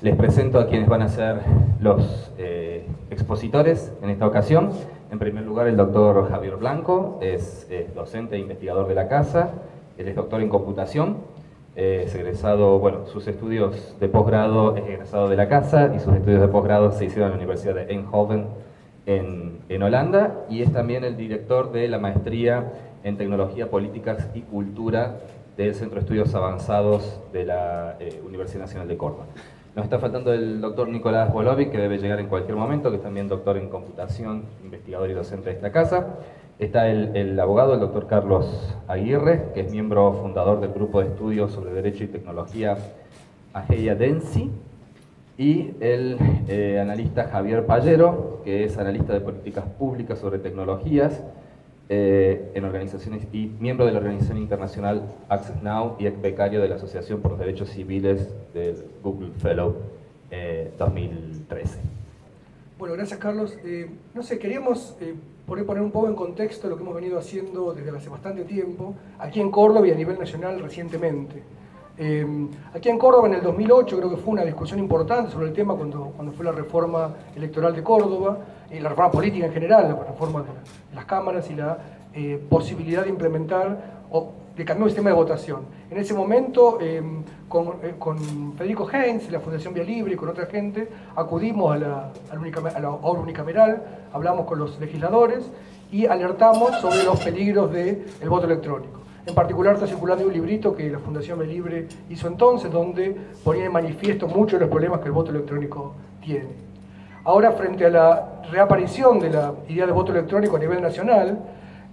Les presento a quienes van a ser los expositores en esta ocasión. En primer lugar, el doctor Javier Blanco, es docente e investigador de la casa. Él es doctor en computación, es egresado, bueno, sus estudios de posgrado es egresado de la casa y sus estudios de posgrado se hicieron en la Universidad de Eindhoven en Holanda, y es también el director de la maestría en Tecnología, Políticas y Cultura del Centro de Estudios Avanzados de la Universidad Nacional de Córdoba. Nos está faltando el doctor Nicolás Bolovic, que debe llegar en cualquier momento, que es también doctor en computación, investigador y docente de esta casa. Está el abogado, el doctor Carlos Aguirre, que es miembro fundador del grupo de estudios sobre Derecho y Tecnología Ageia Densi. Y el analista Javier Pallero, que es analista de políticas públicas sobre tecnologías en organizaciones y miembro de la organización internacional Access Now y becario de la Asociación por los Derechos Civiles del Google Fellow 2013. Bueno, gracias Carlos. No sé, queríamos poner un poco en contexto lo que hemos venido haciendo desde hace bastante tiempo, aquí en Córdoba y a nivel nacional recientemente. Aquí en Córdoba en el 2008 creo que fue una discusión importante sobre el tema cuando fue la reforma electoral de Córdoba y la reforma política en general, la reforma de las cámaras y la posibilidad de implementar o de cambiar un sistema de votación. En ese momento, con Federico Heinz, la Fundación Vía Libre y con otra gente, acudimos a la obra unicameral, hablamos con los legisladores y alertamos sobre los peligros del voto electrónico. En particular está circulando un librito que la Fundación Vía Libre hizo entonces, donde ponía en manifiesto muchos de los problemas que el voto electrónico tiene. Ahora, frente a la reaparición de la idea de voto electrónico a nivel nacional,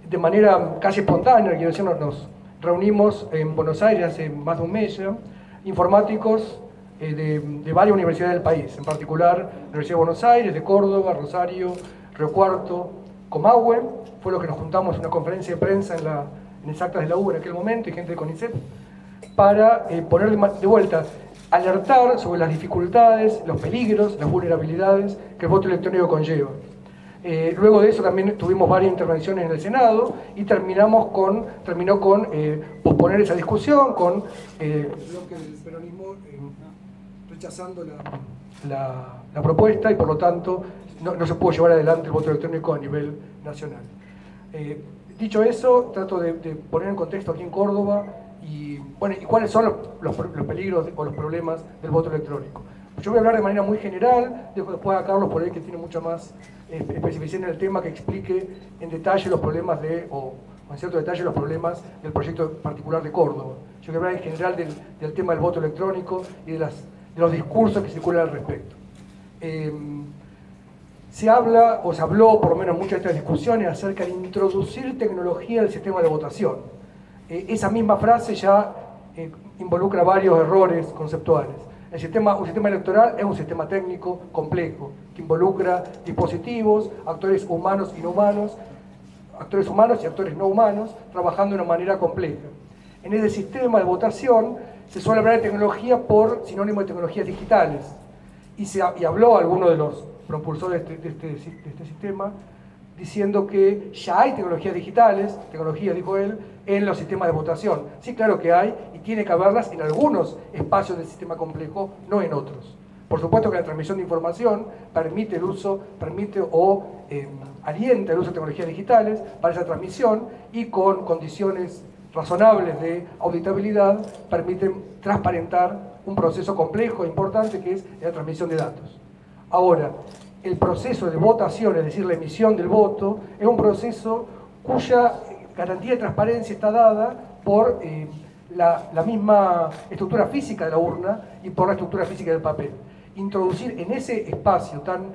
de manera casi espontánea, quiero decir, nos reunimos en Buenos Aires hace más de un mes ya, informáticos de varias universidades del país, en particular la Universidad de Buenos Aires, de Córdoba, Rosario, Río Cuarto, Comahue. Fue lo que nos juntamos en una conferencia de prensa en Exactas de la U en aquel momento, y gente de CONICET, para poner de vuelta, alertar sobre las dificultades, los peligros, las vulnerabilidades que el voto electrónico conlleva. Luego de eso también tuvimos varias intervenciones en el Senado y terminó con posponer esa discusión, con el bloque del peronismo rechazando la propuesta, y por lo tanto no se pudo llevar adelante el voto electrónico a nivel nacional. Dicho eso, trato de poner en contexto aquí en Córdoba y cuáles son los peligros o los problemas del voto electrónico. Yo voy a hablar de manera muy general, después a Carlos por ahí que tiene mucha más especificación en el tema, que explique en detalle los problemas o en cierto detalle los problemas del proyecto particular de Córdoba. Yo voy a hablar en general del tema del voto electrónico y de los discursos que circulan al respecto. Se habla, o se habló por lo menos en muchas de estas discusiones, acerca de introducir tecnología al sistema de votación. Esa misma frase ya involucra varios errores conceptuales. Un sistema electoral es un sistema técnico complejo, que involucra dispositivos, actores humanos y no humanos, actores humanos y actores no humanos, trabajando de una manera compleja. En ese sistema de votación se suele hablar de tecnología por sinónimo de tecnologías digitales, y habló alguno de los propulsores de este sistema, diciendo que ya hay tecnologías digitales, dijo él, en los sistemas de votación. Sí, claro que hay, y tiene que haberlas en algunos espacios del sistema complejo, no en otros. Por supuesto que la transmisión de información permite o alienta el uso de tecnologías digitales para esa transmisión, y con condiciones razonables de auditabilidad permiten transparentar un proceso complejo e importante que es la transmisión de datos. Ahora, el proceso de votación, es decir, la emisión del voto, es un proceso cuya garantía de transparencia está dada por la misma estructura física de la urna y por la estructura física del papel. Introducir en ese espacio tan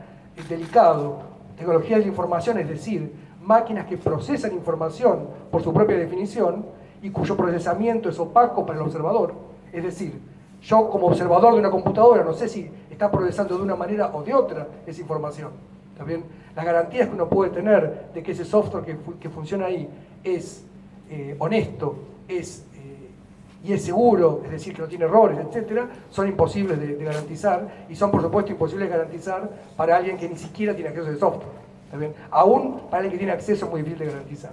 delicado tecnologías de la información, es decir, máquinas que procesan información por su propia definición y cuyo procesamiento es opaco para el observador, es decir, yo como observador de una computadora no sé si está procesando de una manera o de otra esa información. ¿También? Las garantías que uno puede tener de que ese software que funciona ahí es honesto y es seguro, es decir, que no tiene errores, etc., son imposibles de garantizar, y son por supuesto imposibles de garantizar para alguien que ni siquiera tiene acceso a ese software. ¿También? Aún para alguien que tiene acceso es muy difícil de garantizar.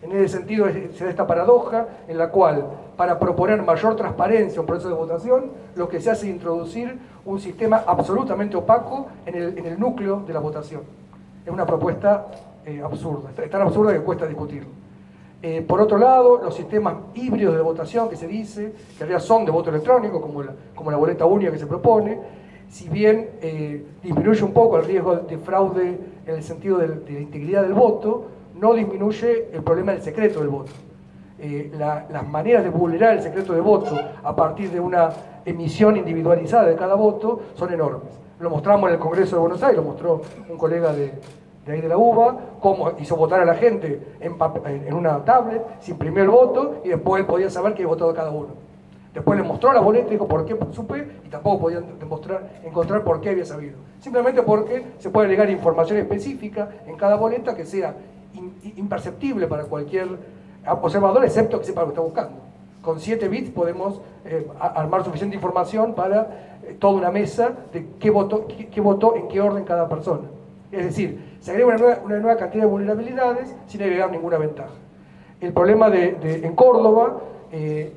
En ese sentido se da esta paradoja en la cual, para proponer mayor transparencia a un proceso de votación, lo que se hace es introducir un sistema absolutamente opaco en el núcleo de la votación. Es una propuesta absurda, es tan absurda que cuesta discutirlo. Por otro lado, los sistemas híbridos de votación que se dice, que en realidad son de voto electrónico, como la boleta única que se propone, si bien disminuye un poco el riesgo de fraude en el sentido de la integridad del voto, no disminuye el problema del secreto del voto. Las maneras de vulnerar el secreto de voto a partir de una emisión individualizada de cada voto son enormes. Lo mostramos en el Congreso de Buenos Aires, lo mostró un colega de ahí de la UBA, cómo hizo votar a la gente en una tablet, se imprimió el voto y después él podía saber que había votado cada uno. Después le mostró la boleta y dijo por qué supe, y tampoco podían encontrar por qué había sabido. Simplemente porque se puede agregar información específica en cada boleta que sea imperceptible para cualquier observador, excepto que sepa lo que está buscando. Con 7 bits podemos armar suficiente información para toda una mesa de qué votó en qué orden cada persona. Es decir, se agrega una nueva cantidad de vulnerabilidades sin agregar ninguna ventaja. El problema en Córdoba,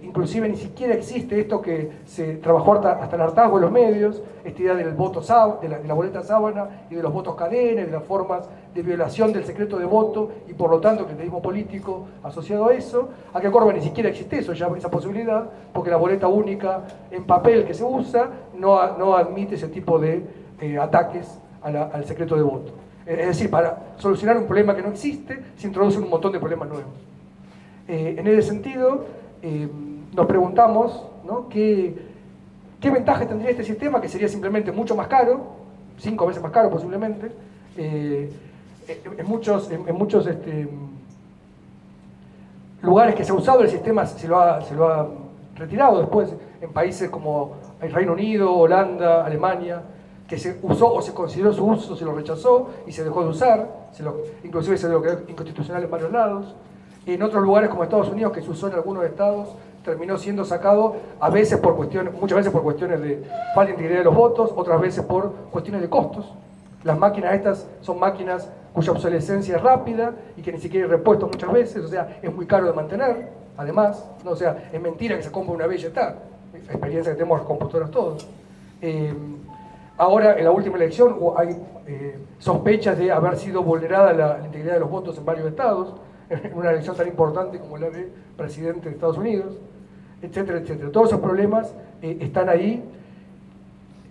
inclusive ni siquiera existe esto que se trabajó hasta el hartazgo en los medios, esta idea del voto de la boleta sábana y de los votos cadena y de las formas de violación del secreto de voto y por lo tanto clientelismo político asociado a eso. Aquí en Córdoba ni siquiera existe eso, ya esa posibilidad, porque la boleta única en papel que se usa no admite ese tipo de ataques al secreto de voto. Es decir, para solucionar un problema que no existe, se introducen un montón de problemas nuevos. En ese sentido, nos preguntamos, ¿no?, ¿qué ventaja tendría este sistema? Que sería simplemente mucho más caro, 5 veces más caro posiblemente. En muchos lugares que se ha usado el sistema se lo ha retirado después, en países como el Reino Unido, Holanda, Alemania, que se usó o se consideró su uso, se lo rechazó y se dejó de usar, inclusive se lo quedó inconstitucional en varios lados. En otros lugares como Estados Unidos, que se usó en algunos estados, terminó siendo sacado muchas veces por cuestiones de falta de integridad de los votos, otras veces por cuestiones de costos. Las máquinas estas son máquinas cuya obsolescencia es rápida y que ni siquiera hay repuestos muchas veces, o sea, es muy caro de mantener, además, ¿no? O sea, es mentira que se compra una vez y ya está, la experiencia que tenemos las computadoras todos. Ahora, en la última elección, hay sospechas de haber sido vulnerada la integridad de los votos en varios estados, en una elección tan importante como la de presidente de Estados Unidos, etcétera, etcétera. Todos esos problemas están ahí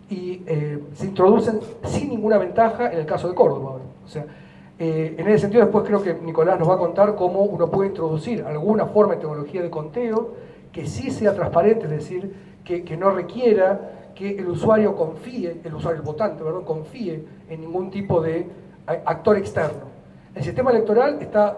y se introducen sin ninguna ventaja en el caso de Córdoba. O sea, en ese sentido, después creo que Nicolás nos va a contar cómo uno puede introducir alguna forma de tecnología de conteo que sí sea transparente, es decir, que no requiera que el usuario confíe, el votante, perdón, confíe en ningún tipo de actor externo. El sistema electoral está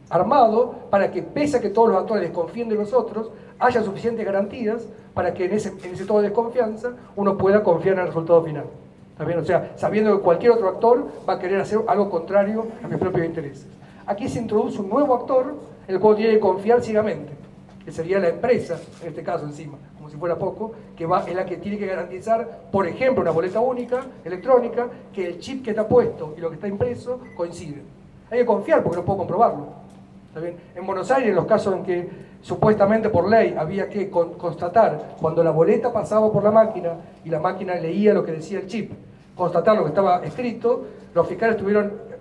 armado para que, pese a que todos los actores desconfíen de los otros, haya suficientes garantías para que en ese tono de desconfianza uno pueda confiar en el resultado final. ¿Está bien? O sea, sabiendo que cualquier otro actor va a querer hacer algo contrario a mis propios intereses. Aquí se introduce un nuevo actor, en el cual tiene que confiar ciegamente, que sería la empresa, en este caso encima, como si fuera poco, que es la que tiene que garantizar, por ejemplo, una boleta única, electrónica, que el chip que está puesto y lo que está impreso coinciden. Hay que confiar porque no puedo comprobarlo. ¿Está bien? En Buenos Aires, en los casos en que supuestamente por ley había que constatar cuando la boleta pasaba por la máquina y la máquina leía lo que decía el chip, constatar lo que estaba escrito, los fiscales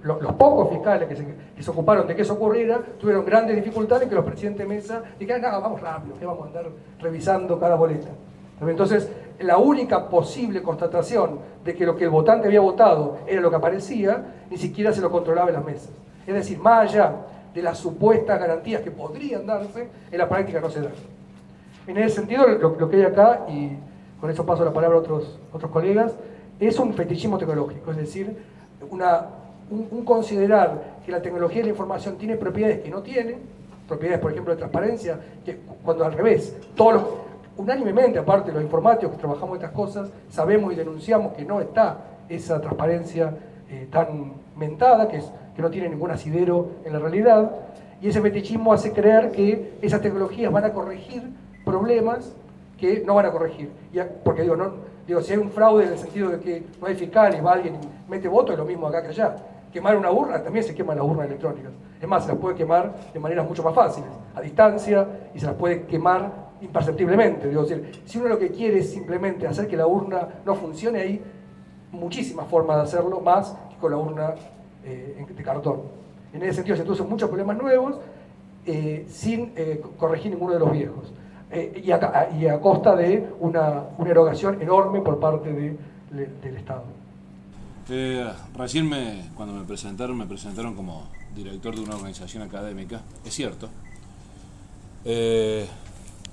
los pocos fiscales que se ocuparon de que eso ocurriera, tuvieron grandes dificultades, que los presidentes de mesa dijeron, no, vamos rápido, que vamos a andar revisando cada boleta. Entonces, la única posible constatación de que lo que el votante había votado era lo que aparecía, ni siquiera se lo controlaba en las mesas. Es decir, más allá de las supuestas garantías que podrían darse, en la práctica no se dan. En ese sentido, lo que hay acá, y con eso paso la palabra a otros colegas, es un fetichismo tecnológico, es decir, un considerar que la tecnología de la información tiene propiedades que no tiene, propiedades, por ejemplo, de transparencia, que cuando al revés, unánimemente, aparte los informáticos que trabajamos estas cosas, sabemos y denunciamos que no está esa transparencia tan mentada, que no tiene ningún asidero en la realidad, y ese fetichismo hace creer que esas tecnologías van a corregir problemas que no van a corregir. Porque si hay un fraude en el sentido de que no hay fiscal y va alguien y mete voto, es lo mismo acá que allá. quemar una urna, también se queman las urnas electrónicas. Es más, se las puede quemar de maneras mucho más fáciles, a distancia, y se las puede quemar imperceptiblemente. Digo, si uno lo que quiere es simplemente hacer que la urna no funcione, hay muchísimas formas de hacerlo, más que con la urna de cartón. En ese sentido se introducen muchos problemas nuevos sin corregir ninguno de los viejos. Y a costa de una erogación enorme por parte del Estado. Recién cuando me presentaron como director de una organización académica, es cierto.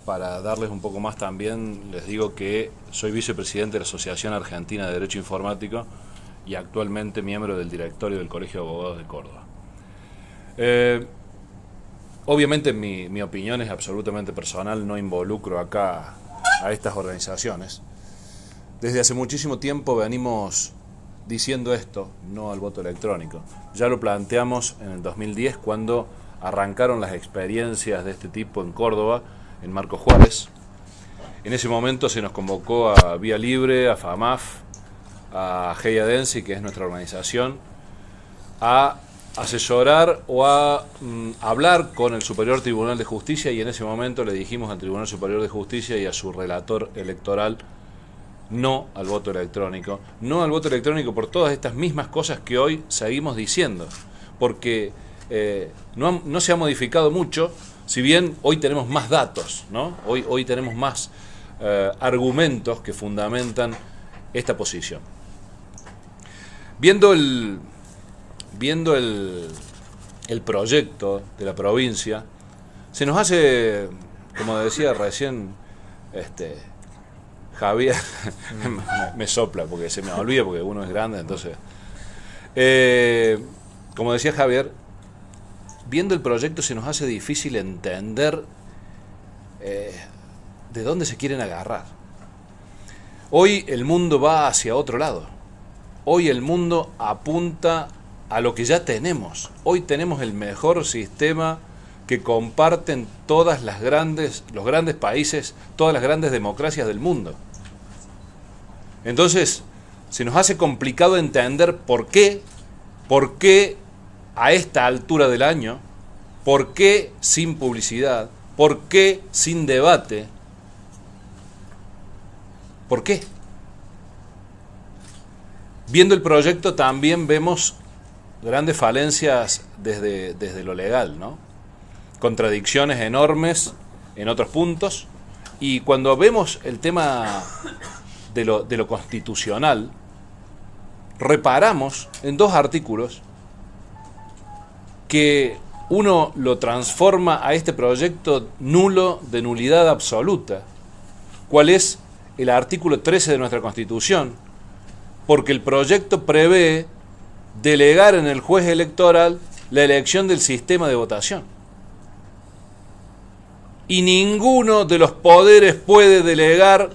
Para darles un poco más también, les digo que soy vicepresidente de la Asociación Argentina de Derecho Informático y actualmente miembro del directorio del Colegio de Abogados de Córdoba. Obviamente mi opinión es absolutamente personal, no involucro acá a estas organizaciones. Desde hace muchísimo tiempo venimos diciendo esto, no al voto electrónico. Ya lo planteamos en el 2010 cuando arrancaron las experiencias de este tipo en Córdoba, en Marcos Juárez. En ese momento se nos convocó a Vía Libre, a FAMAF, a Heia Densi, que es nuestra organización, a asesorar o a hablar con el Superior Tribunal de Justicia, y en ese momento le dijimos al Tribunal Superior de Justicia y a su relator electoral no al voto electrónico. No al voto electrónico por todas estas mismas cosas que hoy seguimos diciendo, porque no se ha modificado mucho, si bien hoy tenemos más datos, ¿no? Hoy tenemos más argumentos que fundamentan esta posición. Viendo el proyecto de la provincia, se nos hace, como decía recién Javier, me sopla porque se me olvida porque uno es grande, entonces, como decía Javier, viendo el proyecto se nos hace difícil entender de dónde se quieren agarrar. Hoy el mundo va hacia otro lado. Hoy el mundo apunta a lo que ya tenemos. Hoy tenemos el mejor sistema que comparten los grandes países, todas las grandes democracias del mundo. Entonces, se nos hace complicado entender por qué a esta altura del año, por qué sin publicidad, por qué sin debate, por qué. Viendo el proyecto también vemos grandes falencias desde lo legal, ¿no? Contradicciones enormes en otros puntos, y cuando vemos el tema de lo constitucional, reparamos en dos artículos que uno lo transforma a este proyecto nulo, de nulidad absoluta. ¿Cuál es? El artículo 13 de nuestra Constitución, porque el proyecto prevé delegar en el juez electoral la elección del sistema de votación. Y ninguno de los poderes puede delegar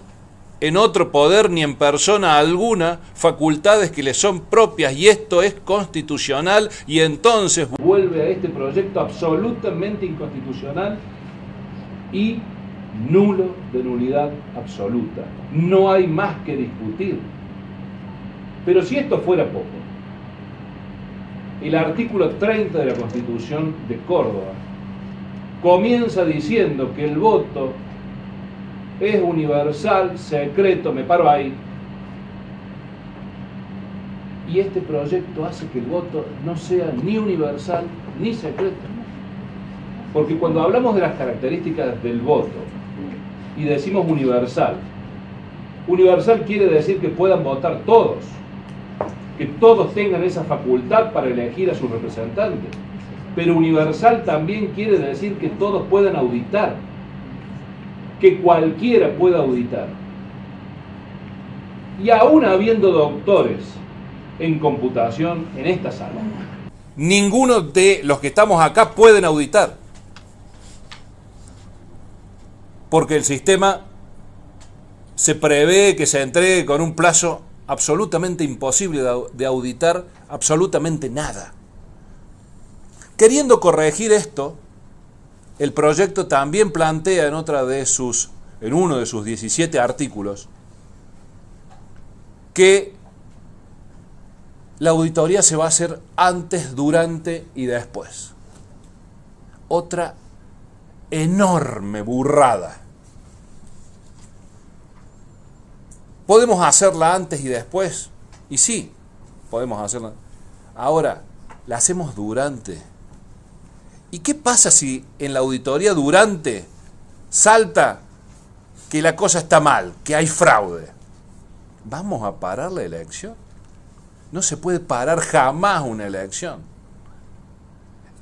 en otro poder ni en persona alguna facultades que le son propias, y esto es constitucional, y entonces vuelve a este proyecto absolutamente inconstitucional y nulo, de nulidad absoluta. No hay más que discutir. Pero si esto fuera poco, el artículo 30 de la Constitución de Córdoba comienza diciendo que el voto es universal, secreto, me paro ahí. Y este proyecto hace que el voto no sea ni universal ni secreto. Porque cuando hablamos de las características del voto y decimos universal, universal quiere decir que puedan votar todos, que todos tengan esa facultad para elegir a su representante. Pero universal también quiere decir que todos puedan auditar, que cualquiera pueda auditar. Y aún habiendo doctores en computación en esta sala, ninguno de los que estamos acá pueden auditar, porque el sistema se prevé que se entregue con un plazo absolutamente imposible de auditar absolutamente nada. Queriendo corregir esto, el proyecto también plantea en uno de sus 17 artículos que la auditoría se va a hacer antes, durante y después. Otra enorme burrada. ¿Podemos hacerla antes y después? Y sí, podemos hacerla. Ahora, la hacemos durante. ¿Y qué pasa si en la auditoría durante salta que la cosa está mal, que hay fraude? ¿Vamos a parar la elección? No se puede parar jamás una elección.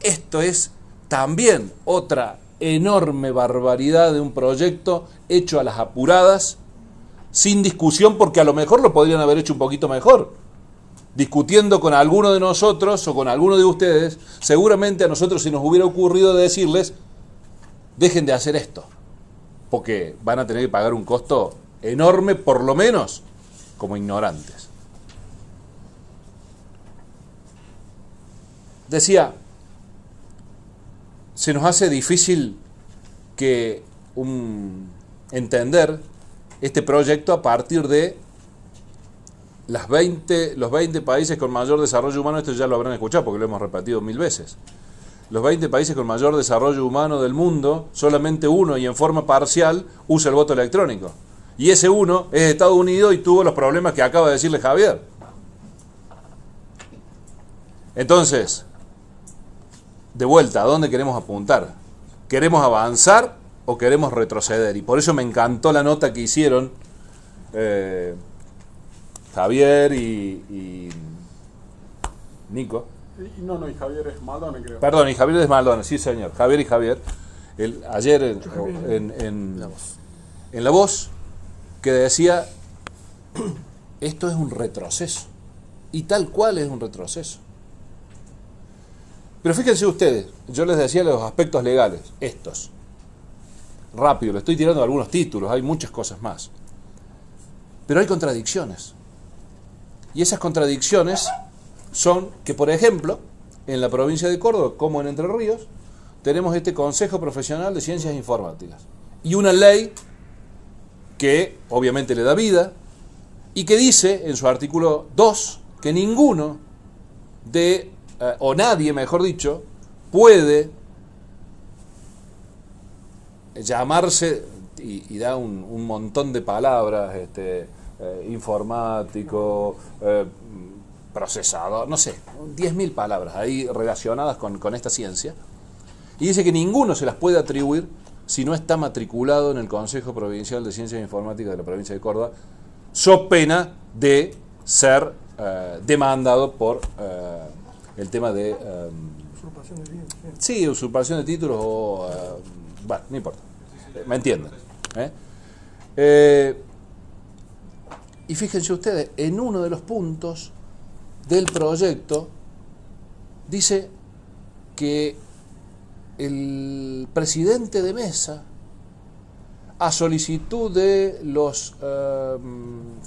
Esto es también otra enorme barbaridad de un proyecto hecho a las apuradas, sin discusión, porque a lo mejor lo podrían haber hecho un poquito mejor. Discutiendo con alguno de nosotros o con alguno de ustedes, seguramente a nosotros se nos hubiera ocurrido decirles, dejen de hacer esto, porque van a tener que pagar un costo enorme, por lo menos, como ignorantes. Decía, se nos hace difícil entender este proyecto a partir de los 20 países con mayor desarrollo humano. Esto ya lo habrán escuchado porque lo hemos repetido 1000 veces. Los 20 países con mayor desarrollo humano del mundo, solamente uno y en forma parcial usa el voto electrónico. Y ese uno es Estados Unidos y tuvo los problemas que acaba de decirle Javier. Entonces, de vuelta, ¿a dónde queremos apuntar? ¿Queremos avanzar o queremos retroceder? Y por eso me encantó la nota que hicieron Javier y Nico. No, y Javier es Maldonado, creo. Perdón, y Javier es Maldonado, sí señor. Javier y Javier. Ayer en La Voz, que decía, esto es un retroceso. Y tal cual es un retroceso. Pero fíjense ustedes, yo les decía los aspectos legales, estos. Rápido, le estoy tirando algunos títulos, hay muchas cosas más. Pero hay contradicciones. Y esas contradicciones son que, por ejemplo, en la provincia de Córdoba, como en Entre Ríos, tenemos este Consejo Profesional de Ciencias Informáticas. Y una ley que obviamente le da vida y que dice en su artículo 2 que ninguno o nadie, mejor dicho, puede llamarse, y da un montón de palabras, informático, procesador, no sé, 10.000 palabras ahí relacionadas con esta ciencia, y dice que ninguno se las puede atribuir si no está matriculado en el Consejo Provincial de Ciencias Informáticas de la provincia de Córdoba, so pena de ser demandado por el tema de usurpación de títulos. Sí, usurpación de títulos o bueno, no importa, me entienden. Y fíjense ustedes, en uno de los puntos del proyecto dice que el presidente de mesa, a solicitud de los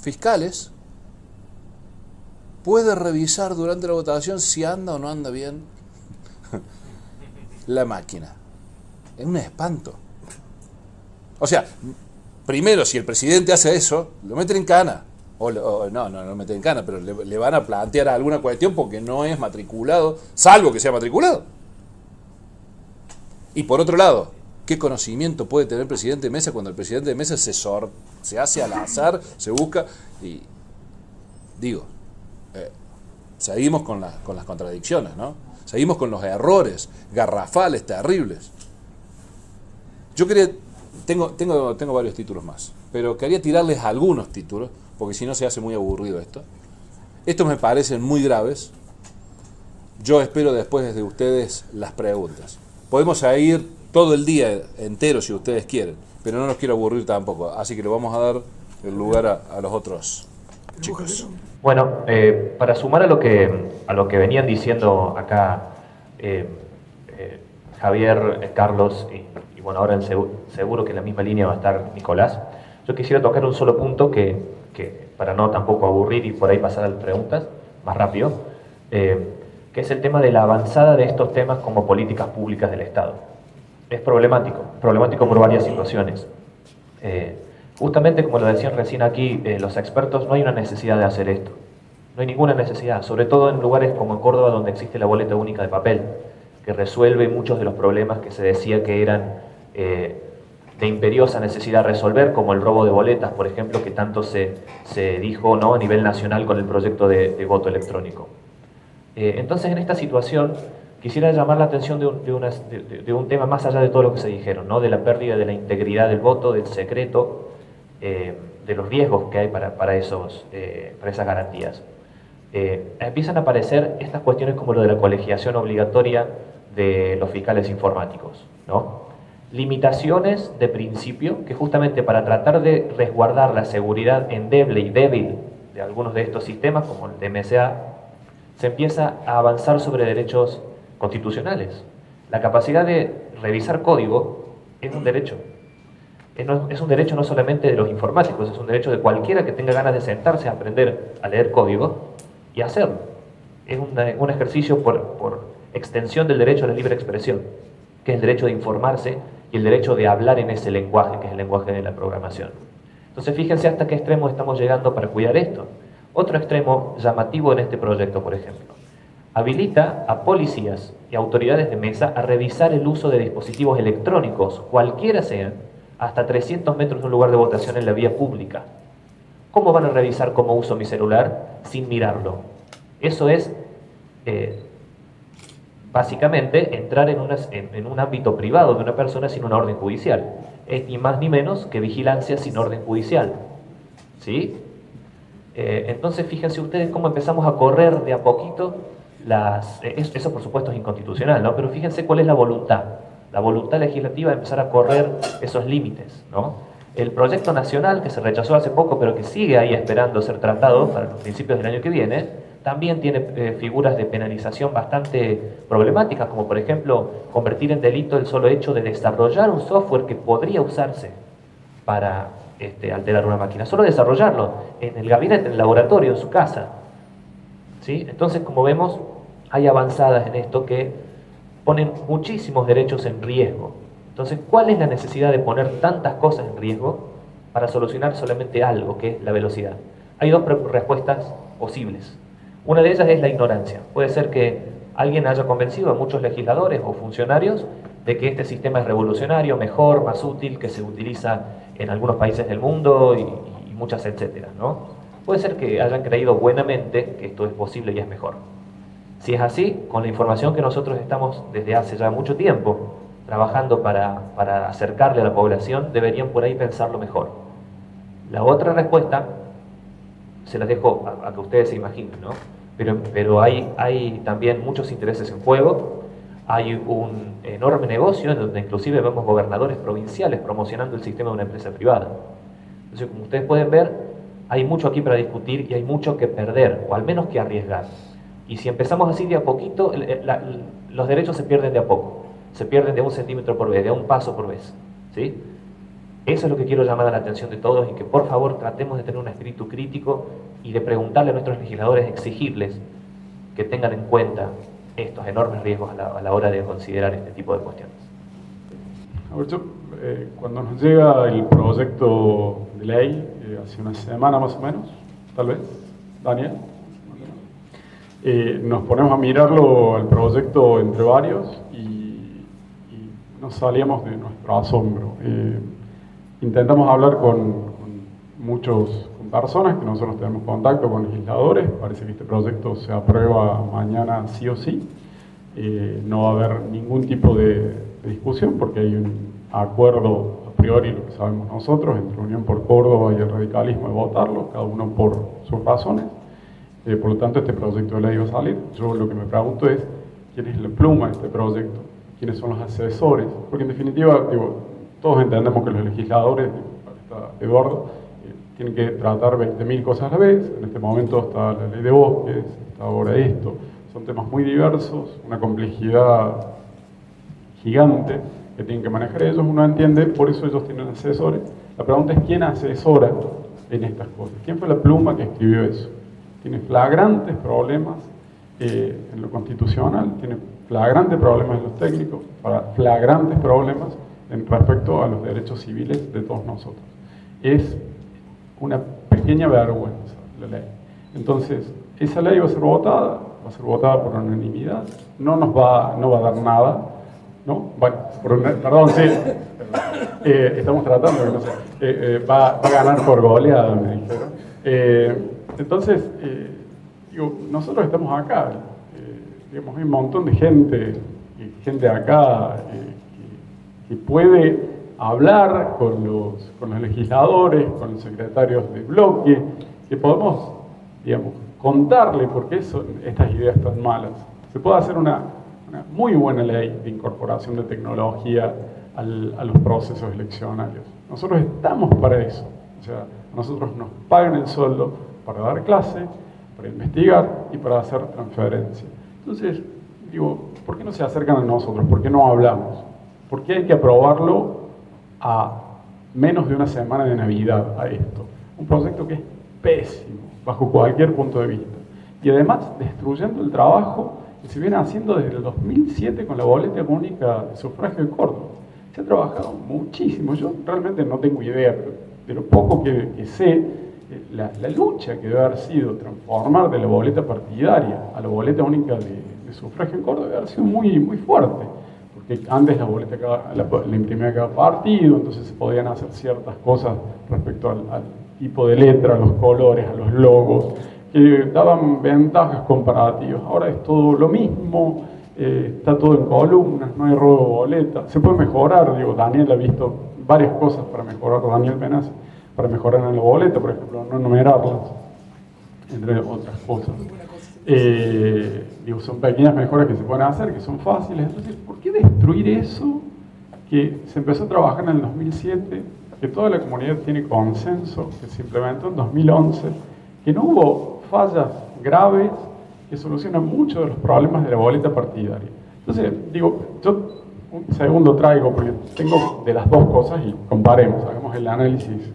fiscales, puede revisar durante la votación si anda o no anda bien la máquina. Es un espanto. O sea, primero, si el presidente hace eso, lo meten en cana. No lo meten en cana, pero le van a plantear alguna cuestión porque no es matriculado, salvo que sea matriculado. Y por otro lado, ¿qué conocimiento puede tener el presidente de mesa cuando el presidente de mesa se hace al azar, se busca? Y digo, seguimos con las contradicciones, ¿no? Seguimos con los errores garrafales, terribles. Yo tengo varios títulos más, pero quería tirarles algunos títulos, porque si no se hace muy aburrido esto. Estos me parecen muy graves. Yo espero después de ustedes las preguntas. Podemos ir todo el día entero si ustedes quieren, pero no los quiero aburrir tampoco, así que le vamos a dar el lugar a los otros chicos. Bueno, para sumar a lo que venían diciendo acá Javier, Carlos y bueno, ahora seguro que en la misma línea va a estar Nicolás, yo quisiera tocar un solo punto que para no tampoco aburrir y por ahí pasar a las preguntas más rápido, que es el tema de la avanzada de estos temas como políticas públicas del Estado. Es problemático por varias situaciones. Justamente como lo decían recién aquí los expertos, no hay una necesidad de hacer esto. No hay ninguna necesidad, sobre todo en lugares como en Córdoba, donde existe la boleta única de papel, que resuelve muchos de los problemas que se decía que eran de imperiosa necesidad resolver, como el robo de boletas, por ejemplo, que tanto se dijo, ¿no?, a nivel nacional con el proyecto de voto electrónico. Entonces, en esta situación, quisiera llamar la atención de un tema más allá de todo lo que se dijeron, ¿no?, de la pérdida de la integridad del voto, del secreto, de los riesgos que hay para esas garantías. Empiezan a aparecer estas cuestiones como lo de la colegiación obligatoria de los fiscales informáticos, ¿no? Limitaciones de principio que justamente para tratar de resguardar la seguridad endeble y débil de algunos de estos sistemas, como el de MSA, se empieza a avanzar sobre derechos constitucionales. La capacidad de revisar código es un derecho. Es un derecho no solamente de los informáticos, es un derecho de cualquiera que tenga ganas de sentarse a aprender a leer código y hacerlo. Es un ejercicio por extensión del derecho a la libre expresión, que es el derecho de informarse y el derecho de hablar en ese lenguaje, que es el lenguaje de la programación. Entonces, fíjense hasta qué extremo estamos llegando para cuidar esto. Otro extremo llamativo en este proyecto, por ejemplo, habilita a policías y autoridades de mesa a revisar el uso de dispositivos electrónicos, cualquiera sean, hasta 300 metros de un lugar de votación en la vía pública. ¿Cómo van a revisar cómo uso mi celular sin mirarlo? Eso es, básicamente, entrar en un ámbito privado de una persona sin una orden judicial. Es ni más ni menos que vigilancia sin orden judicial. ¿Sí? Entonces, fíjense ustedes cómo empezamos a correr de a poquito eso, por supuesto, es inconstitucional, ¿no? Pero fíjense cuál es la voluntad. La voluntad legislativa de empezar a correr esos límites, ¿no? El proyecto nacional, que se rechazó hace poco, pero que sigue ahí esperando ser tratado para los principios del año que viene, también tiene figuras de penalización bastante problemáticas, como por ejemplo, convertir en delito el solo hecho de desarrollar un software que podría usarse para alterar una máquina. Solo desarrollarlo en el gabinete, en el laboratorio, en su casa. ¿Sí? Entonces, como vemos, hay avanzadas en esto que ponen muchísimos derechos en riesgo. Entonces, ¿cuál es la necesidad de poner tantas cosas en riesgo para solucionar solamente algo, que es la velocidad? Hay dos respuestas posibles. Una de ellas es la ignorancia. Puede ser que alguien haya convencido a muchos legisladores o funcionarios de que este sistema es revolucionario, mejor, más útil, que se utiliza en algunos países del mundo y muchas etcétera, ¿no? Puede ser que hayan creído buenamente que esto es posible y es mejor. Si es así, con la información que nosotros estamos desde hace ya mucho tiempo trabajando para acercarle a la población, deberían por ahí pensarlo mejor. La otra respuesta, se las dejo a que ustedes se imaginen, ¿no? Pero hay también muchos intereses en juego, hay un enorme negocio en donde inclusive vemos gobernadores provinciales promocionando el sistema de una empresa privada. Entonces, como ustedes pueden ver, hay mucho aquí para discutir y hay mucho que perder, o al menos que arriesgar. Y si empezamos así de a poquito, los derechos se pierden de a poco. Se pierden de 1 centímetro por vez, de 1 paso por vez. ¿Sí? Eso es lo que quiero llamar a la atención de todos y que por favor tratemos de tener un espíritu crítico y de preguntarle a nuestros legisladores, exigirles que tengan en cuenta estos enormes riesgos a la hora de considerar este tipo de cuestiones. A ver, cuando nos llega el proyecto de ley, hace una semana más o menos, tal vez, Daniel, nos ponemos a mirarlo, el proyecto entre varios, y nos salíamos de nuestro asombro. Intentamos hablar con muchas personas que nosotros tenemos contacto con legisladores. Parece que este proyecto se aprueba mañana sí o sí. No va a haber ningún tipo de discusión porque hay un acuerdo a priori, lo que sabemos nosotros, entre Unión por Córdoba y el radicalismo de votarlo, cada uno por sus razones. Por lo tanto, este proyecto de ley va a salir. Yo lo que me pregunto es, ¿quién es la pluma de este proyecto? ¿Quiénes son los asesores? Porque en definitiva, todos entendemos que los legisladores, está Eduardo, tienen que tratar 20.000 cosas a la vez. En este momento está la ley de bosques, está ahora esto. Son temas muy diversos, una complejidad gigante que tienen que manejar ellos, uno entiende, por eso ellos tienen asesores. La pregunta es, ¿quién asesora en estas cosas? ¿Quién fue la pluma que escribió eso? Tiene flagrantes problemas en lo constitucional, tiene flagrantes problemas en los técnicos, flagrantes problemas en respecto a los derechos civiles de todos nosotros. Es una pequeña vergüenza la ley. Entonces, esa ley va a ser votada por unanimidad, no va a dar nada, ¿no? Bueno, perdón, sí, estamos tratando, no sé, va a ganar por goleada, me dijeron. Entonces, digo, nosotros estamos acá, digamos, hay un montón de gente acá que puede hablar con los legisladores, con los secretarios de bloque, que podemos, digamos, contarle por qué son estas ideas tan malas. Se puede hacer una muy buena ley de incorporación de tecnología a los procesos eleccionarios. Nosotros estamos para eso. O sea, a nosotros nos pagan el sueldo para dar clase, para investigar y para hacer transferencia. Entonces, digo, ¿por qué no se acercan a nosotros? ¿Por qué no hablamos? ¿Por qué hay que aprobarlo a menos de una semana de Navidad a esto? Un proyecto que es pésimo, bajo cualquier punto de vista. Y además, destruyendo el trabajo que se viene haciendo desde el 2007 con la boleta única de sufragio en Córdoba. Se ha trabajado muchísimo. Yo realmente no tengo idea, pero de lo poco que sé, la lucha que debe haber sido transformar de la boleta partidaria a la boleta única de sufragio en Córdoba debe haber sido muy, muy fuerte. Porque antes la boleta la imprimía cada partido, entonces se podían hacer ciertas cosas respecto al tipo de letra, a los colores, a los logos, que daban ventajas comparativas. Ahora es todo lo mismo, está todo en columnas, no hay robo de boleta. Se puede mejorar, digo, Daniel ha visto varias cosas para mejorar, Daniel Benaz, para mejorar en la boleta, por ejemplo, no enumerarlas, entre otras cosas. Digo, son pequeñas mejoras que se pueden hacer, que son fáciles. Entonces, ¿por qué destruir eso que se empezó a trabajar en el 2007, que toda la comunidad tiene consenso, que se implementó en 2011, que no hubo fallas graves, que solucionan muchos de los problemas de la boleta partidaria? Entonces, digo, yo un segundo traigo, porque tengo de las dos cosas y comparemos, hagamos el análisis,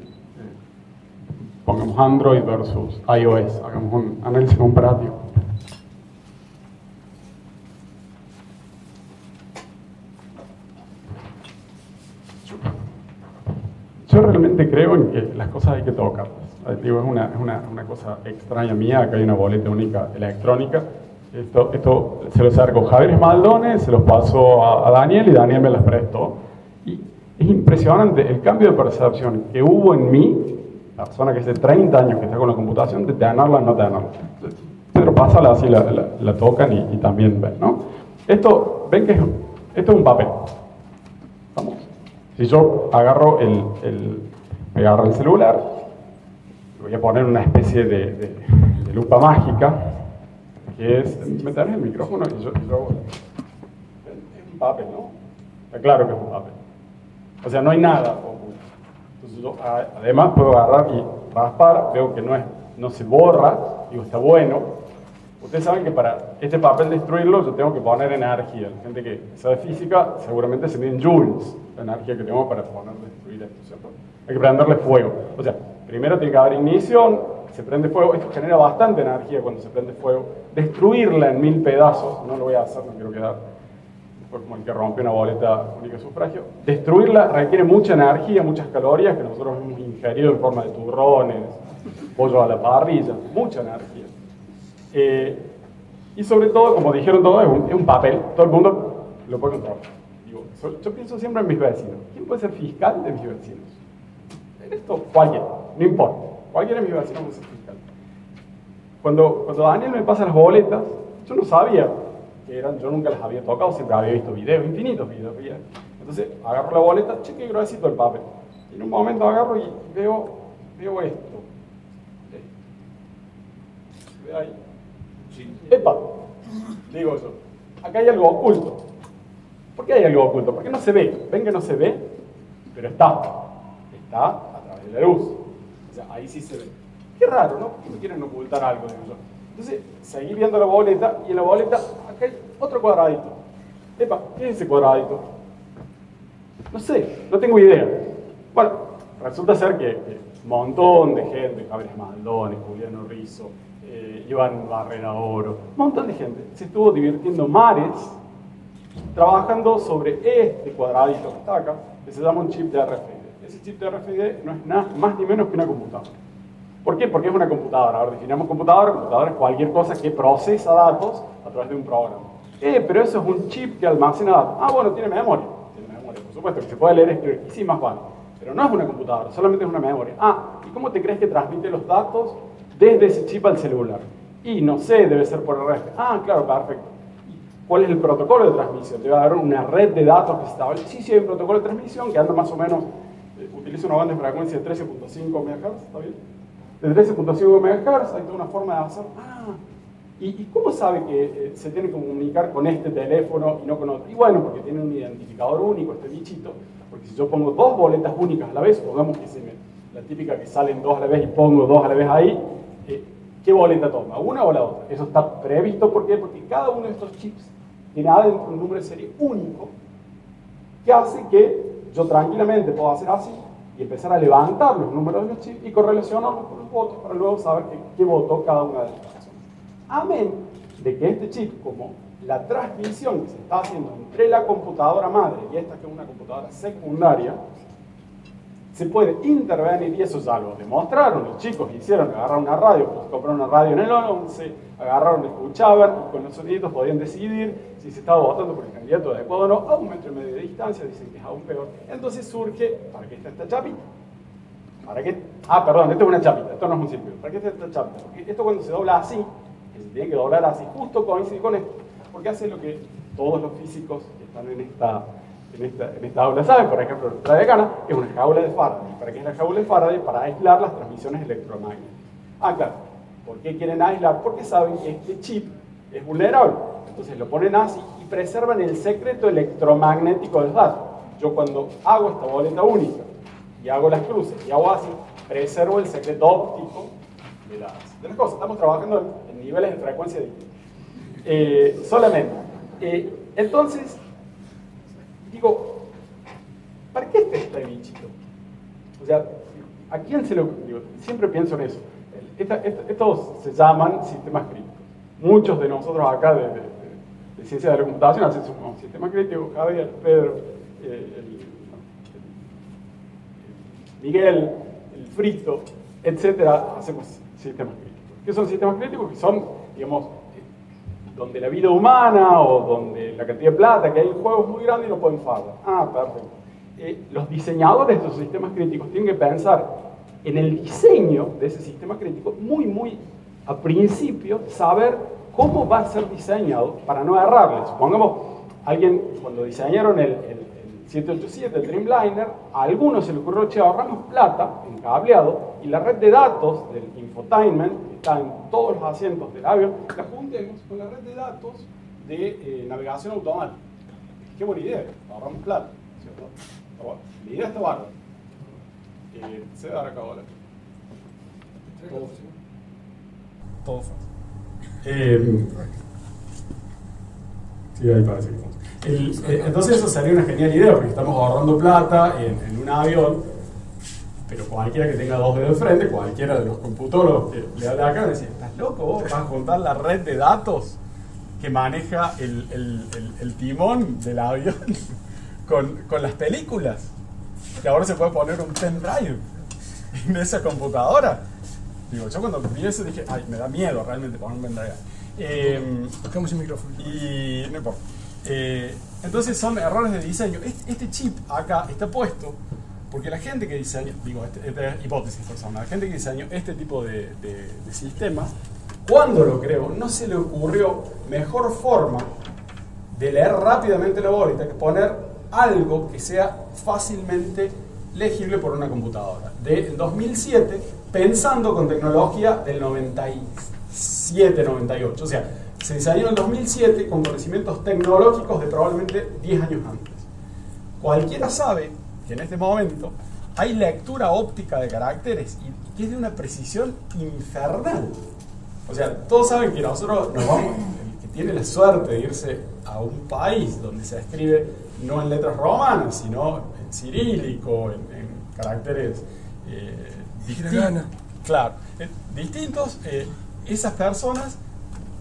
pongamos Android versus iOS, hagamos un análisis comparativo. Yo realmente creo en que las cosas hay que tocarlas. Digo, es una cosa extraña mía, acá hay una boleta única electrónica. Esto se lo acercó Javier Esmaldones, se los pasó a Daniel y Daniel me las prestó. Y es impresionante el cambio de percepción que hubo en mí, la persona que hace 30 años que está con la computación, de tenerla, no tenerla. Pero pásala así, la tocan y también ven, ¿no? Esto, ven que esto es un papel. Vamos. Si yo agarro me agarro el celular, voy a poner una especie de lupa mágica, que es, me tenés el micrófono y yo es un papel, ¿no? Está claro que es un papel. O sea, no hay nada oculto. Entonces yo además puedo agarrar y raspar, veo que no se borra, digo, está bueno. Ustedes saben que para este papel destruirlo yo tengo que poner energía. La gente que sabe física seguramente se mide en joules la energía que tengo para poner destruir esto, ¿cierto? Hay que prenderle fuego. O sea, primero tiene que haber ignición, se prende fuego. Esto genera bastante energía cuando se prende fuego. Destruirla en 1000 pedazos, no lo voy a hacer, no quiero quedar después como el que rompe una boleta única de sufragio. Destruirla requiere mucha energía, muchas calorías que nosotros hemos ingerido en forma de turrones, pollo a la parrilla, mucha energía. Y sobre todo, como dijeron todos, es un papel, todo el mundo lo puede controlar. Digo, yo pienso siempre en mis vecinos. ¿Quién puede ser fiscal de mis vecinos? En esto, cualquiera, no importa. Cualquiera de mis vecinos puede ser fiscal. Cuando Daniel me pasa las boletas, yo no sabía que eran, yo nunca las había tocado, siempre había visto videos, infinitos videos. Entonces, agarro la boleta, cheque gruesito el papel. Y en un momento agarro y veo esto. Ve ahí. ¡Epa! Digo yo, acá hay algo oculto. ¿Por qué hay algo oculto? Porque no se ve. Ven que no se ve, pero está a través de la luz. O sea, ahí sí se ve. Qué raro, ¿no? ¿Por qué me quieren ocultar algo? Digo yo. Entonces, seguí viendo la boleta, y en la boleta, acá hay otro cuadradito. ¡Epa! ¿Qué es ese cuadradito? No sé, no tengo idea. Bueno, resulta ser que un montón de gente, Javier Esmaldones, Juliano Rizzo, Iván Barrera Oro, un montón de gente se estuvo divirtiendo mares trabajando sobre este cuadradito que está acá, que se llama un chip de RFID. Ese chip de RFID no es nada más ni menos que una computadora. ¿Por qué? Porque es una computadora. Ahora definimos computadora. Computadora es cualquier cosa que procesa datos a través de un programa. Pero eso es un chip que almacena datos. Ah, bueno, tiene memoria. Tiene memoria, por supuesto, que se puede leer, escribir. Y sí, más vale. Pero no es una computadora, solamente es una memoria. Ah, ¿y cómo te crees que transmite los datos desde ese chip al celular? Y no sé, debe ser por RF. Ah, claro, perfecto. ¿Cuál es el protocolo de transmisión? Debe haber una red de datos que se establece. Sí, hay un protocolo de transmisión que anda más o menos, utiliza una banda de frecuencia de 13.5 MHz, ¿está bien? De 13.5 MHz, hay toda una forma de hacer. Ah, ¿y cómo sabe que se tiene que comunicar con este teléfono y no con otro? Y bueno, porque tiene un identificador único, este bichito, porque si yo pongo dos boletas únicas a la vez, pongamos que la típica que salen dos a la vez y pongo dos a la vez ahí, ¿qué boleta toma? ¿Una o la otra? Eso está previsto, ¿por qué? Porque cada uno de estos chips tiene adentro un número de serie único que hace que yo tranquilamente pueda hacer así y empezar a levantar los números de los chips y correlacionarlos con los votos para luego saber qué votó cada una de las personas. Amén de que este chip, como la transmisión que se está haciendo entre la computadora madre y esta que es una computadora secundaria, se puede intervenir, y eso ya lo demostraron, los chicos hicieron, agarraron una radio, pues compraron una radio en el 11, agarraron, escuchaban, y con los soniditos podían decidir si se estaba votando por el candidato adecuado o no, a 1,5 metros de distancia, dicen que es aún peor. Entonces surge, ¿para qué está esta chapita? ¿Para qué? Ah, perdón, esto es una chapita, esto no es un círculo. ¿Para qué está esta chapita? Porque esto cuando se dobla así, que se tiene que doblar así, justo coincide con esto, porque hace lo que todos los físicos que están en esta aula saben, por ejemplo, la decana, que es una jaula de Faraday. ¿Para qué es la jaula de Faraday? Para aislar las transmisiones electromagnéticas. Ah, claro. ¿Por qué quieren aislar? Porque saben que este chip es vulnerable. Entonces lo ponen así y preservan el secreto electromagnético de los datos. Yo cuando hago esta boleta única y hago las cruces y hago así, preservo el secreto óptico de las cosas. Estamos trabajando en niveles de frecuencia distintos. Solamente. Entonces, digo, ¿para qué está este bichito? O sea, ¿a quién se lo...? Digo, siempre pienso en eso. Estos se llaman sistemas críticos. Muchos de nosotros acá de ciencia de la computación hacen un sistema crítico. Javier, Pedro, Miguel, el Frito, etcétera, hacemos sistemas críticos. ¿Qué son sistemas críticos? Que son, digamos, donde la vida humana o donde la cantidad de plata que hay en juego es muy grande y no pueden fallar. Ah, perfecto. Los diseñadores de esos sistemas críticos tienen que pensar en el diseño de ese sistema crítico muy a principio, saber cómo va a ser diseñado para no errarle. Supongamos, alguien, cuando diseñaron el 787, el Dreamliner, a algunos se le ocurrió, che, ahorramos plata en cableado y la red de datos del infotainment, que está en todos los asientos del avión, la juntemos con la red de datos de navegación automática. Qué buena idea, ahorramos plata, ¿cierto? Bueno, la idea está bárbara. Se dará acá ahora. Todo fácil. Sí, ahí parece que entonces eso sería una genial idea, porque estamos ahorrando plata en un avión, pero cualquiera que tenga dos dedos de frente, cualquiera de los computólogos que le hable acá, me dice, ¿estás loco vos? ¿Vas a juntar la red de datos que maneja el timón del avión con las películas? Que ahora se puede poner un pendrive en esa computadora. Digo, yo cuando vi eso dije, ay, me da miedo realmente poner un pendrive. Buscamos el micrófono. Y no importa. Entonces son errores de diseño. Este chip acá está puesto porque la gente que diseña, digo, esta es hipótesis personal, la gente que diseñó este tipo de sistemas, cuando lo creó, no se le ocurrió mejor forma de leer rápidamente la boleta que poner algo que sea fácilmente legible por una computadora. De 2007, pensando con tecnología del 97, 98. O sea, se diseñó en el 2007 con conocimientos tecnológicos de probablemente 10 años antes. Cualquiera sabe que en este momento hay lectura óptica de caracteres y que es de una precisión infernal. O sea, todos saben que nosotros nos vamos, el que tiene la suerte de irse a un país donde se escribe no en letras romanas, sino en cirílico, en caracteres distintos. Claro, distintos, esas personas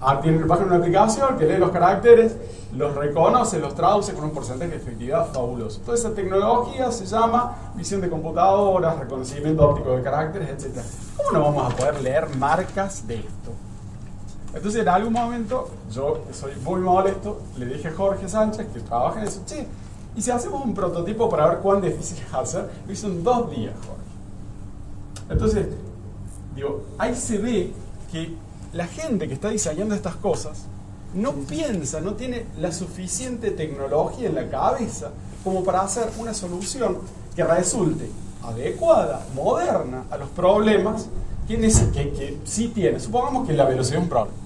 bajan una aplicación que lee los caracteres, los reconoce, los traduce con un porcentaje de efectividad fabuloso. Toda esa tecnología se llama visión de computadoras, reconocimiento óptico de caracteres, etc. ¿Cómo no vamos a poder leer marcas de esto? Entonces, en algún momento, yo, que soy muy molesto, le dije a Jorge Sánchez, que trabaja en eso, che, ¿y si hacemos un prototipo para ver cuán difícil es hacer? Lo hizo en 2 días, Jorge. Entonces, digo, ahí se ve que la gente que está diseñando estas cosas no piensa, no tiene la suficiente tecnología en la cabeza como para hacer una solución que resulte adecuada, moderna a los problemas que sí tiene. Supongamos que la velocidad es un problema.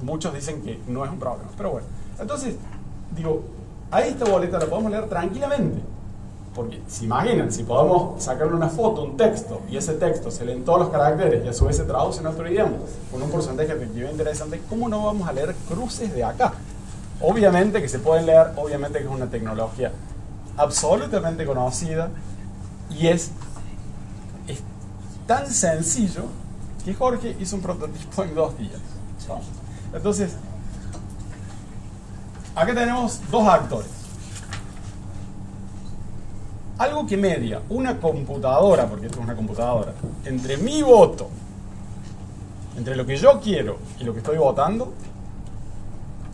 Muchos dicen que no es un problema, pero bueno. Entonces, digo, a esta boleta la podemos leer tranquilamente. Porque, si imaginan, si podemos sacarle una foto, un texto, y ese texto se leen todos los caracteres y a su vez se traduce en otro idioma, con un porcentaje de efectividad interesante, ¿cómo no vamos a leer cruces de acá? Obviamente que se pueden leer, obviamente que es una tecnología absolutamente conocida, y es tan sencillo que Jorge hizo un prototipo en 2 días. Entonces, acá tenemos 2 actores. Algo que media una computadora, porque esto es una computadora, entre mi voto, entre lo que yo quiero y lo que estoy votando,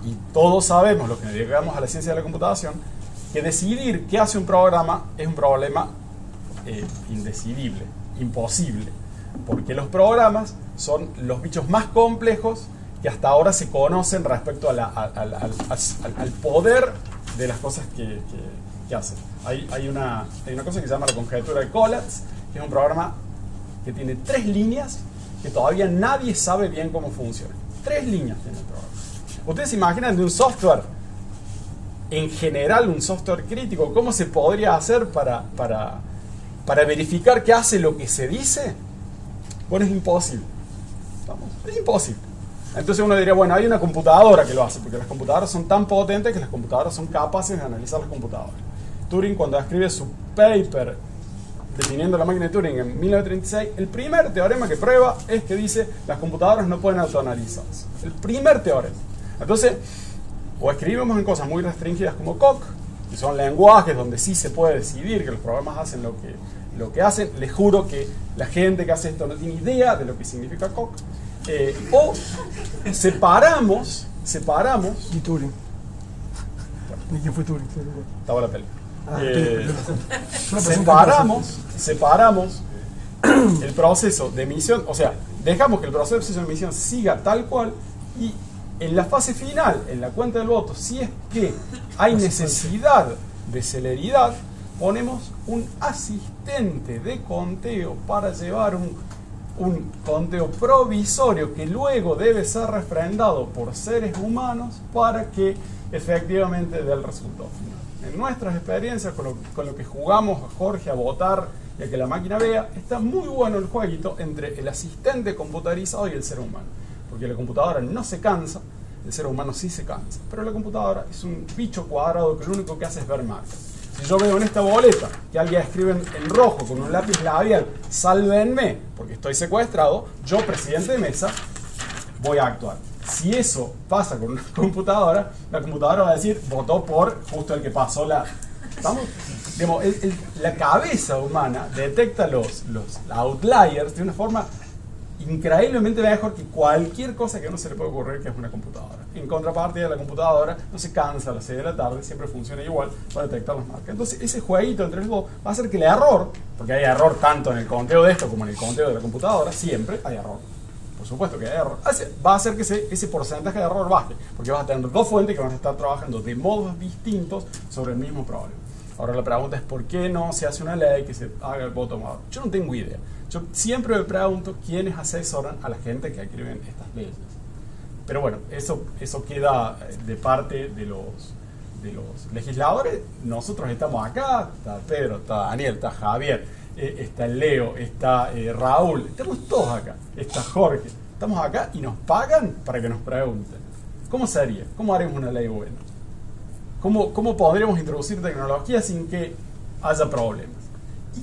y todos sabemos, los que nos dedicamos a la ciencia de la computación, que decidir qué hace un programa es un problema indecidible, imposible, porque los programas son los bichos más complejos que hasta ahora se conocen respecto a al poder de las cosas que hacen. Hay una cosa que se llama la conjetura de Collatz, que es un programa que tiene 3 líneas que todavía nadie sabe bien cómo funciona. 3 líneas tiene el programa. ¿Ustedes se imaginan de un software, en general un software crítico, cómo se podría hacer para verificar que hace lo que se dice? Bueno, es imposible. ¿Estamos? Es imposible. Entonces uno diría, bueno, hay una computadora que lo hace, porque las computadoras son tan potentes que las computadoras son capaces de analizar las computadoras. Turing, cuando escribe su paper definiendo la máquina de Turing en 1936, el primer teorema que prueba es que dice las computadoras no pueden autoanalizarse. El primer teorema. Entonces, o escribimos en cosas muy restringidas como Coq, que son lenguajes donde sí se puede decidir que los programas hacen lo que hacen. Les juro que la gente que hace esto no tiene idea de lo que significa Coq. O separamos. Y Turing. ¿Y quién fue Turing? Estaba la peli. Separamos el proceso de emisión, o sea, dejamos que el proceso de emisión siga tal cual, y en la fase final, en la cuenta del voto, si es que hay necesidad de celeridad, ponemos un asistente de conteo para llevar un conteo provisorio que luego debe ser refrendado por seres humanos para que efectivamente dé el resultado final. En nuestras experiencias, con lo que jugamos a Jorge a votar y a que la máquina vea, está muy bueno el jueguito entre el asistente computarizado y el ser humano. Porque la computadora no se cansa, el ser humano sí se cansa. Pero la computadora es un bicho cuadrado que lo único que hace es ver marcas. Si yo veo en esta boleta que alguien escribe en rojo con un lápiz labial, sálvenme porque estoy secuestrado, yo, presidente de mesa, voy a actuar. Si eso pasa con una computadora, la computadora va a decir, votó por justo el que pasó la... ¿Estamos? Digamos, la cabeza humana detecta los outliers de una forma increíblemente mejor que cualquier cosa que a uno se le puede ocurrir que es una computadora. En contrapartida, la computadora no se cansa a las 6 de la tarde, siempre funciona igual para detectar las marcas. Entonces, ese jueguito entre los dos va a hacer que el error, porque hay error tanto en el conteo de esto como en el conteo de la computadora, siempre hay error. Por supuesto que hay error. Va a hacer que ese porcentaje de error baje, porque vas a tener 2 fuentes que van a estar trabajando de modos distintos sobre el mismo problema. Ahora la pregunta es, ¿por qué no se hace una ley que se haga el bottom-up? Yo no tengo idea. Yo siempre me pregunto quiénes asesoran a la gente que escriben estas leyes. Pero bueno, eso queda de parte de los legisladores. Nosotros estamos acá, está Pedro, está Daniel, está Javier, está Leo, está Raúl, estamos todos acá, está Jorge. Estamos acá y nos pagan para que nos pregunten. ¿Cómo sería? ¿Cómo haremos una ley buena? ¿Cómo podremos introducir tecnología sin que haya problemas? Y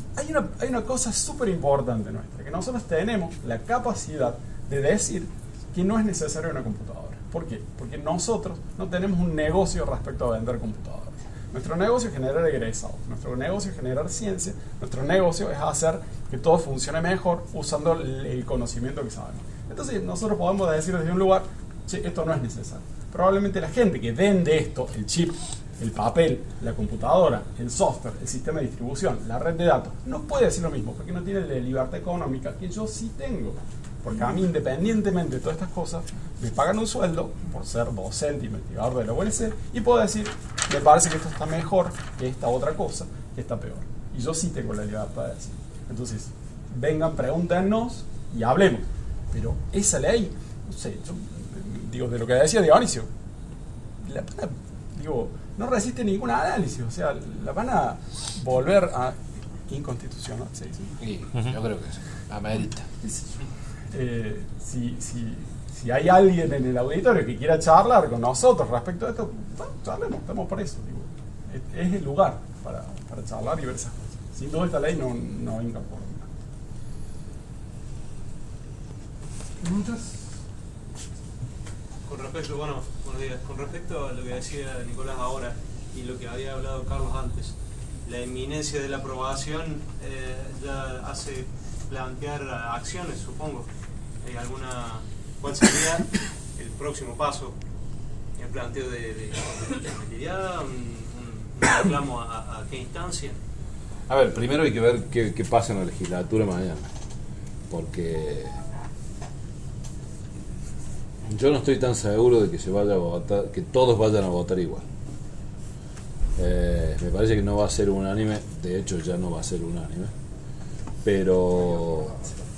hay una cosa súper importante nuestra, que nosotros tenemos la capacidad de decir que no es necesaria una computadora. ¿Por qué? Porque nosotros no tenemos un negocio respecto a vender computadoras. Nuestro negocio es generar egresados, nuestro negocio es generar ciencia, nuestro negocio es hacer que todo funcione mejor usando el conocimiento que sabemos. Entonces nosotros podemos decir desde un lugar, che, esto no es necesario. Probablemente la gente que vende esto, el chip, el papel, la computadora, el software, el sistema de distribución, la red de datos, no puede decir lo mismo porque no tiene la libertad económica que yo sí tengo. Porque a mí, independientemente de todas estas cosas, me pagan un sueldo por ser docente, investigador de la UNC, y puedo decir, me parece que esto está mejor que esta otra cosa, que está peor. Y yo sí tengo la libertad de decir. Entonces, vengan, pregúntenos y hablemos. Pero esa ley, no sé, yo digo, de lo que decía Dionisio, no resiste ningún análisis, o sea, la van a volver a inconstitucional, ¿sí? Y yo creo que sí, amerita. Si hay alguien en el auditorio que quiera charlar con nosotros respecto a esto, bueno, charlemos, estamos por eso. Digo, es el lugar para charlar y ver esas cosas. Sin duda esta ley no incorpora. ¿Preguntas? Buenos días. Con respecto a lo que decía Nicolás ahora y lo que había hablado Carlos antes, la inminencia de la aprobación ya hace plantear acciones, supongo. ¿Cuál sería el próximo paso? ¿El planteo de constitucionalidad? ¿Un reclamo a qué instancia? A ver, primero hay que ver qué pasa en la legislatura mañana, porque yo no estoy tan seguro de que se vaya a votar, que todos vayan a votar igual. Me parece que no va a ser unánime, de hecho ya no va a ser unánime, pero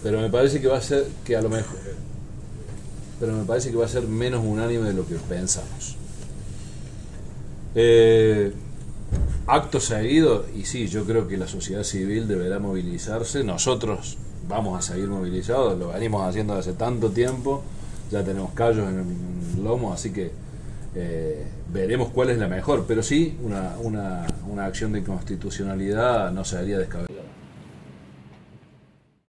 me parece que va a ser que a lo mejor, pero me parece que va a ser menos unánime de lo que pensamos. Acto seguido, y sí, yo creo que la sociedad civil deberá movilizarse. Nosotros vamos a seguir movilizados, lo venimos haciendo hace tanto tiempo, ya tenemos callos en el lomo, así que veremos cuál es la mejor, pero sí una acción de constitucionalidad no sería descabellada.